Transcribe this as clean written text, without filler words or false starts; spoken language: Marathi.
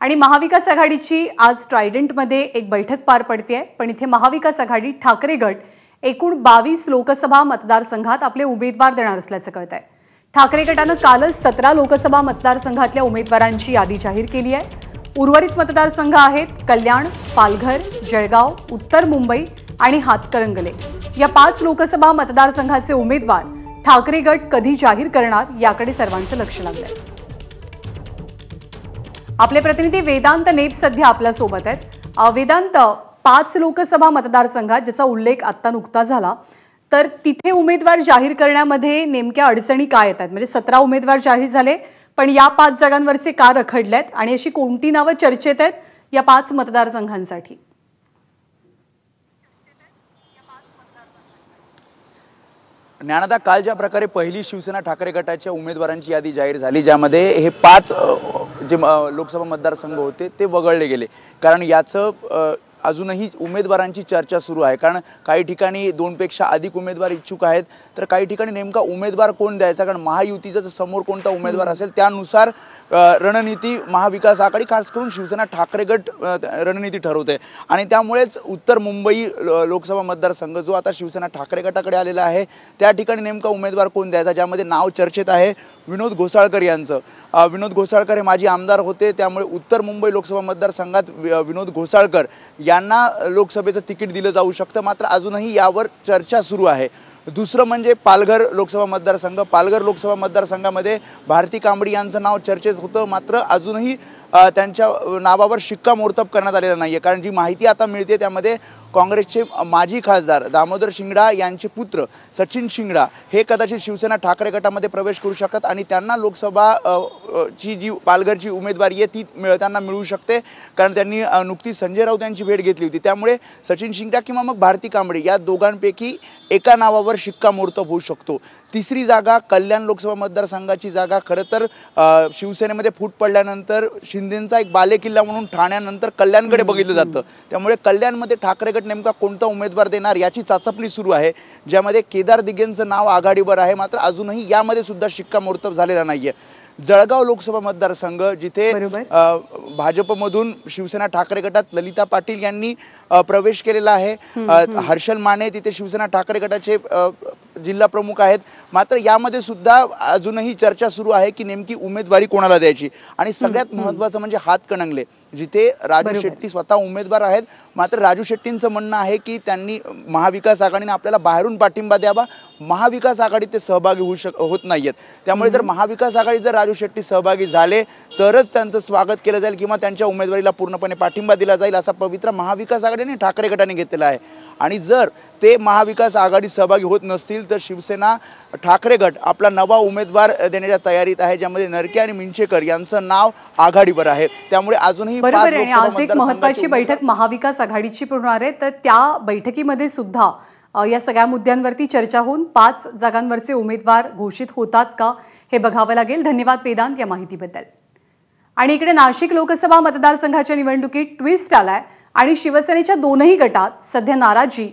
आणि महाविकास आघाडीची आज ट्रायडंटमध्ये एक बैठक पार पडतेय। पण इथे महाविकास आघाडी ठाकरे गट एकूण 22 लोकसभा मतदारसंघात आपले उमेदवार देणार असल्याचं कळतंय। ठाकरे गटानं कालच 17 लोकसभा मतदारसंघातल्या उमेदवारांची यादी जाहीर केली आहे। उर्वरित मतदारसंघ आहेत कल्याण, पालघर, जळगाव, उत्तर मुंबई आणि हातकणंगले। या 5 लोकसभा मतदारसंघाचे उमेदवार ठाकरे गट कधी जाहीर करणार याकडे सर्वांचं लक्ष लागलंय। आपले प्रतिनिधी वेदांत नेप सध्या आपल्या सोबत आहेत। वेदांत, 5 लोकसभा मतदारसंघात ज्याचा उल्लेख आता नुकता झाला, तर तिथे उमेदवार जाहीर करण्यामध्ये नेमक्या अडचणी काय येतात? म्हणजे 17 उमेदवार जाहीर झाले, पण या 5 जागांवरचे का रखडलेत आणि अशी कोणती नावं चर्चेत आहेत या 5 मतदारसंघांसाठी? ज्ञानदा, काल ज्या प्रकारे पहिली शिवसेना ठाकरे गटाच्या उमेदवारांची यादी जाहीर झाली, ज्यामध्ये हे 5 जे लोकसभा मतदारसंघ होते ते वगळले गेले। कारण याचं अजूनही उमेदवारांची चर्चा सुरू आहे। कारण काही ठिकाणी 2 पेक्षा अधिक उमेदवार इच्छुक आहेत, तर काही ठिकाणी नेमका उमेदवार कोण द्यायचा, कारण महायुतीचा समोर कोणता उमेदवार असेल त्यानुसार रणनीती महाविकास आघाडी, खास करून शिवसेना ठाकरे गट रणनीती ठरवते। आणि त्यामुळेच उत्तर मुंबई लोकसभा मतदारसंघ जो आता शिवसेना ठाकरे गटाकडे आलेला आहे, त्या ठिकाणी नेमका उमेदवार कोण द्यायचा, ज्यामध्ये नाव चर्चेत आहे विनोद घोसाळकर यांचं। विनोद घोसाळकर हे माजी आमदार होते, त्यामुळे उत्तर मुंबई लोकसभा मतदारसंघात विनोद घोसाळकर यांना लोकसभेचं तिकीट दिलं जाऊ शकतं। मात्र अजूनही यावर चर्चा सुरू आहे। दुसरं म्हणजे पालघर लोकसभा मतदारसंघ। पालघर लोकसभा मतदारसंघामध्ये भारती कांबडी यांचं नाव चर्चेत होतं, मात्र अजूनही त्यांच्या नावावर शिक्कामोर्तब करण्यात आलेलं नाहीये। कारण जी माहिती आता मिळते त्यामध्ये काँग्रेसचे माजी खासदार दामोदर शिंगडा यांचे पुत्र सचिन शिंगडा हे कदाचित शिवसेना ठाकरे गटामध्ये प्रवेश करू शकतात आणि त्यांना लोकसभा ची जी पालघरची उमेदवारी आहे ती त्यांना मिळू शकते। कारण त्यांनी नुकतीच संजय राऊत यांची भेट घेतली होती, त्यामुळे सचिन शिंगडा किंवा मग भारती कांबडी या दोघांपैकी एका नावावर शिक्कामोर्तब होऊ शकतो। तिसरी जागा कल्याण लोकसभा मतदारसंघाची जागा खरं तर शिवसेनेमध्ये फूट पडल्यानंतर शिंदेंचा एक बालेकिल्ला म्हणून ठाण्यानंतर कल्याणकडे बघितलं जातं, त्यामुळे कल्याणमध्ये ठाकरे गट नेमका कोणता उमेदवार देणार याची चाचपणी सुरू आहे, ज्यामध्ये केदार दिघेंचं नाव आघाडीवर आहे। मात्र अजूनही यामध्ये सुद्धा शिक्कामोर्तब झालेला नाहीये। जळगाव लोकसभा मतदारसंघ, जिथे भाजपमधून शिवसेना ठाकरे गटात ललिता पाटील यांनी प्रवेश केलेला आहे, हर्षल माने तिथे शिवसेना ठाकरे गटाचे जिल्हा प्रमुख आहेत। मात्र यामध्ये सुद्धा अजूनही चर्चा सुरू आहे की नेमकी उमेदवारी कोणाला द्यायची। आणि सगळ्यात महत्त्वाचं म्हणजे हातकणंगले, जिथे राजू शेट्टी स्वतः उमेदवार आहेत, मात्र राजू शेट्टींचं म्हणणं आहे की त्यांनी महाविकास आघाडीने आपल्याला बाहेरून पाठिंबा द्यावा, महाविकास आघाडीत ते सहभागी होत नाहीयेत। त्यामुळे जर महाविकास आघाडीत जर राजू शेट्टी सहभागी झाले तरच त्यांचं स्वागत केलं जाईल किंवा त्यांच्या उमेदवारीला पूर्णपणे पाठिंबा दिला जाईल, असा पवित्रा महाविकास आघाडीने ठाकरे गटाने घेतलेला आहे। आणि जर ते महाविकास आघाडीत सहभागी होत नसतील तर शिवसेना ठाकरे गट आपला नवा उमेदवार देण्याच्या तयारीत आहे, ज्यामध्ये नरके आणि मिंचेकर यांचं नाव आघाडीवर आहे। त्यामुळे अजूनही आज एक महत्त्वाची बैठक महाविकास आघाडीची होणार आहे, तर त्या बैठकीमध्ये सुद्धा या सगळ्या मुद्द्यांवरती चर्चा होऊन 5 जागांवरचे उमेदवार घोषित होतात का हे बघावं लागेल। धन्यवाद वेदांत या माहितीबद्दल। आणि इकडे नाशिक लोकसभा मतदारसंघाच्या निवडणुकीत ट्विस्ट आलाय आणि शिवसेनेच्या दोनही गटात सध्या नाराजी